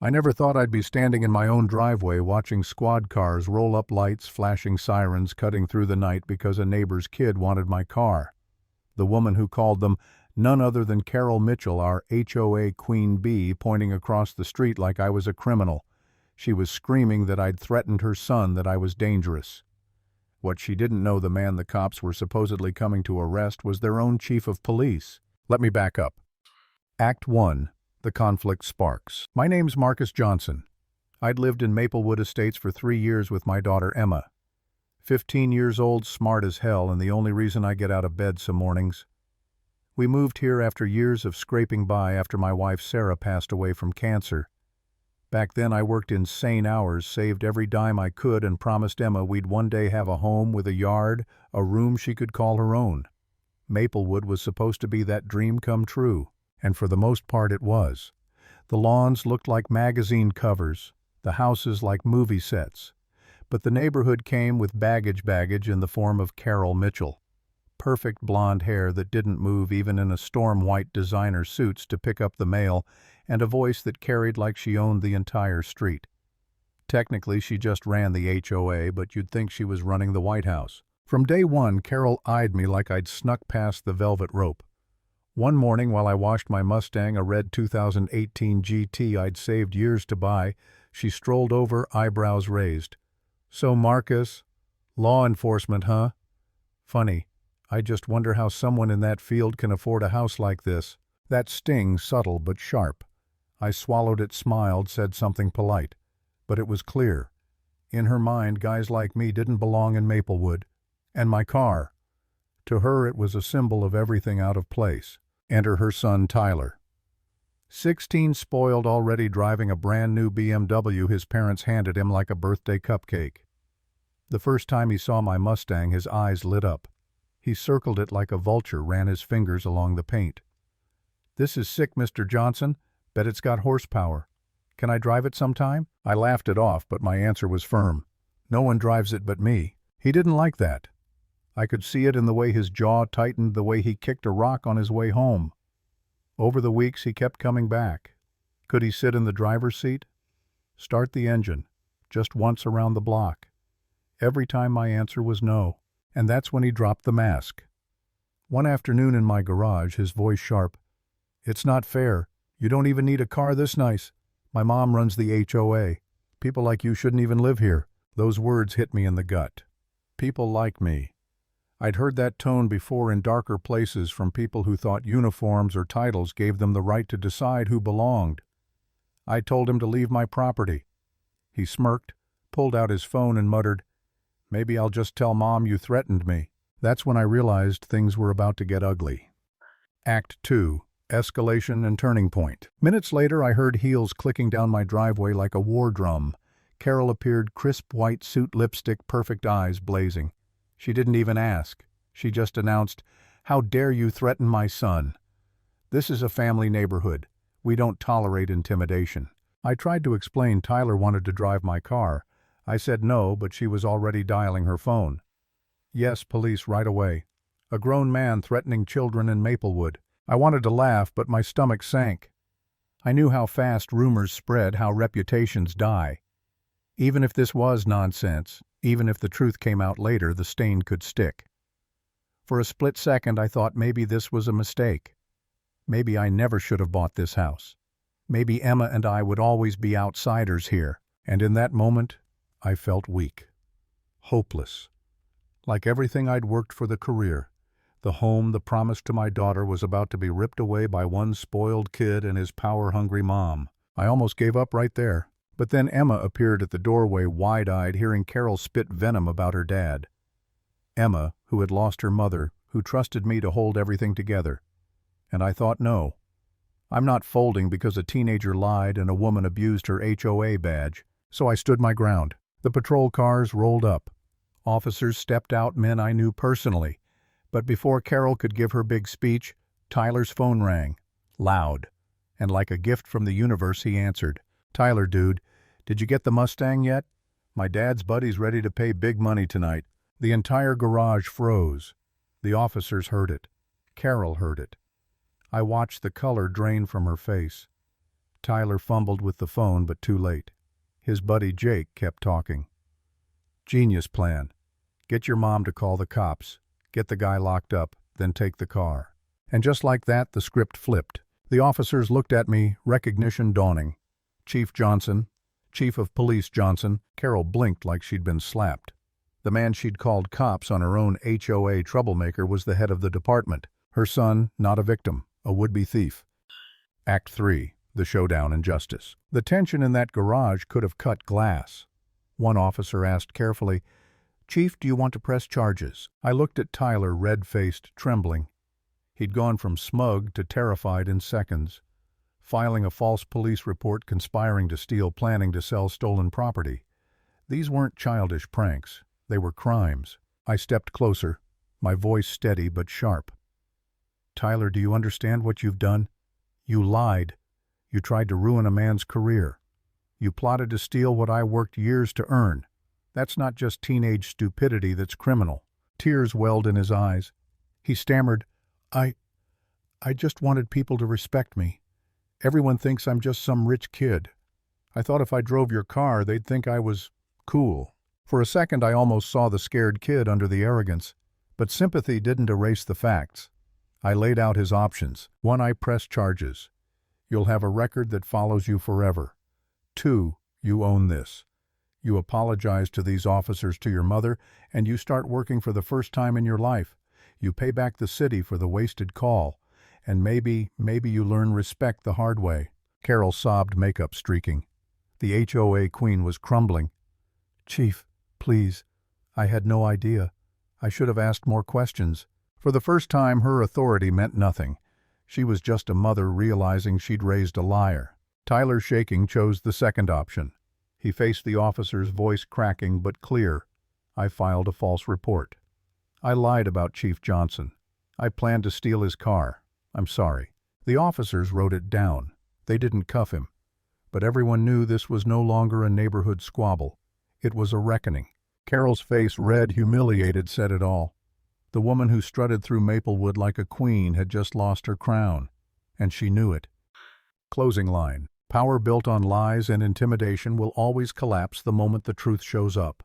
I never thought I'd be standing in my own driveway watching squad cars roll up, lights, flashing sirens, cutting through the night because a neighbor's kid wanted my car. The woman who called them, none other than Carol Mitchell, our HOA Queen Bee, pointing across the street like I was a criminal. She was screaming that I'd threatened her son, that I was dangerous. What she didn't know, the man the cops were supposedly coming to arrest was their own chief of police. Let me back up. Act 1. The conflict sparks. My name's Marcus Johnson. I'd lived in Maplewood Estates for 3 years with my daughter Emma. 15 years old, smart as hell, and the only reason I get out of bed some mornings. We moved here after years of scraping by after my wife Sarah passed away from cancer. Back then I worked insane hours, saved every dime I could, and promised Emma we'd one day have a home with a yard, a room she could call her own. Maplewood was supposed to be that dream come true, and for the most part it was. The lawns looked like magazine covers, the houses like movie sets. But the neighborhood came with baggage in the form of Carol Mitchell. Perfect blonde hair that didn't move even in a storm-white designer suits to pick up the mail, and a voice that carried like she owned the entire street. Technically, she just ran the HOA, but you'd think she was running the White House. From day one, Carol eyed me like I'd snuck past the velvet rope. One morning while I washed my Mustang, a red 2018 GT I'd saved years to buy, she strolled over, eyebrows raised. "So, Marcus, law enforcement, huh? Funny. I just wonder how someone in that field can afford a house like this." That sting, subtle but sharp. I swallowed it, smiled, said something polite. But it was clear. In her mind, guys like me didn't belong in Maplewood. And my car. To her, it was a symbol of everything out of place. Enter her son, Tyler. 16, spoiled, already driving a brand new BMW his parents handed him like a birthday cupcake. The first time he saw my Mustang, his eyes lit up. He circled it like a vulture, ran his fingers along the paint. "This is sick, Mr. Johnson. Bet it's got horsepower. Can I drive it sometime?" I laughed it off, but my answer was firm. "No one drives it but me." He didn't like that. I could see it in the way his jaw tightened, the way he kicked a rock on his way home. Over the weeks, he kept coming back. Could he sit in the driver's seat? Start the engine, just once around the block. Every time my answer was no, and that's when he dropped the mask. One afternoon in my garage, his voice sharp. "It's not fair. You don't even need a car this nice. My mom runs the HOA. People like you shouldn't even live here." Those words hit me in the gut. People like me. I'd heard that tone before in darker places from people who thought uniforms or titles gave them the right to decide who belonged. I told him to leave my property. He smirked, pulled out his phone and muttered, "Maybe I'll just tell Mom you threatened me." That's when I realized things were about to get ugly. Act 2. Escalation and turning point. Minutes later, I heard heels clicking down my driveway like a war drum. Carol appeared, crisp white suit, lipstick, perfect eyes blazing. She didn't even ask. She just announced, "How dare you threaten my son? This is a family neighborhood. We don't tolerate intimidation." I tried to explain Tyler wanted to drive my car. I said no, but she was already dialing her phone. "Yes, police right away. A grown man threatening children in Maplewood." I wanted to laugh, but my stomach sank. I knew how fast rumors spread, how reputations die. Even if this was nonsense, even if the truth came out later, the stain could stick. For a split second, I thought maybe this was a mistake. Maybe I never should have bought this house. Maybe Emma and I would always be outsiders here. And in that moment, I felt weak. Hopeless. Like everything I'd worked for, the career, the home, the promise to my daughter, was about to be ripped away by one spoiled kid and his power-hungry mom. I almost gave up right there. But then Emma appeared at the doorway, wide-eyed, hearing Carol spit venom about her dad. Emma, who had lost her mother, who trusted me to hold everything together. And I thought, no. I'm not folding because a teenager lied and a woman abused her HOA badge. So I stood my ground. The patrol cars rolled up. Officers stepped out, men I knew personally. But before Carol could give her big speech, Tyler's phone rang. Loud. And like a gift from the universe, he answered. "Tyler, dude. Did you get the Mustang yet? My dad's buddy's ready to pay big money tonight." The entire garage froze. The officers heard it. Carol heard it. I watched the color drain from her face. Tyler fumbled with the phone, but too late. His buddy Jake kept talking. Genius plan. Get your mom to call the cops. Get the guy locked up, then take the car. And just like that, the script flipped. The officers looked at me, recognition dawning. Chief Johnson, Chief of Police Johnson. Carol blinked like she'd been slapped. The man she'd called cops on her own HOA troublemaker was the head of the department. Her son, not a victim, a would-be thief. Act 3. The showdown in justice. The tension in that garage could have cut glass. One officer asked carefully, "Chief, do you want to press charges?" I looked at Tyler, red-faced, trembling. He'd gone from smug to terrified in seconds. Filing a false police report, conspiring to steal, planning to sell stolen property. These weren't childish pranks. They were crimes. I stepped closer, my voice steady but sharp. "Tyler, do you understand what you've done? You lied. You tried to ruin a man's career. You plotted to steal what I worked years to earn. That's not just teenage stupidity, that's criminal." Tears welled in his eyes. He stammered, I just wanted people to respect me. Everyone thinks I'm just some rich kid. I thought if I drove your car, they'd think I was cool." For a second, I almost saw the scared kid under the arrogance, but sympathy didn't erase the facts. I laid out his options. 1, I press charges. You'll have a record that follows you forever. 2, you own this. You apologize to these officers, to your mother, and you start working for the first time in your life. You pay back the city for the wasted call, and maybe you learn respect the hard way. Carol sobbed, makeup streaking. The HOA queen was crumbling. "Chief, please, I had no idea. I should have asked more questions." For the first time, her authority meant nothing. She was just a mother realizing she'd raised a liar. Tyler, shaking, chose the second option. He faced the officer's, voice cracking but clear. "I filed a false report. I lied about Chief Johnson. I planned to steal his car. I'm sorry." The officers wrote it down. They didn't cuff him. But everyone knew this was no longer a neighborhood squabble. It was a reckoning. Carol's face, red, humiliated, said it all. The woman who strutted through Maplewood like a queen had just lost her crown, and she knew it. Closing line. Power built on lies and intimidation will always collapse the moment the truth shows up.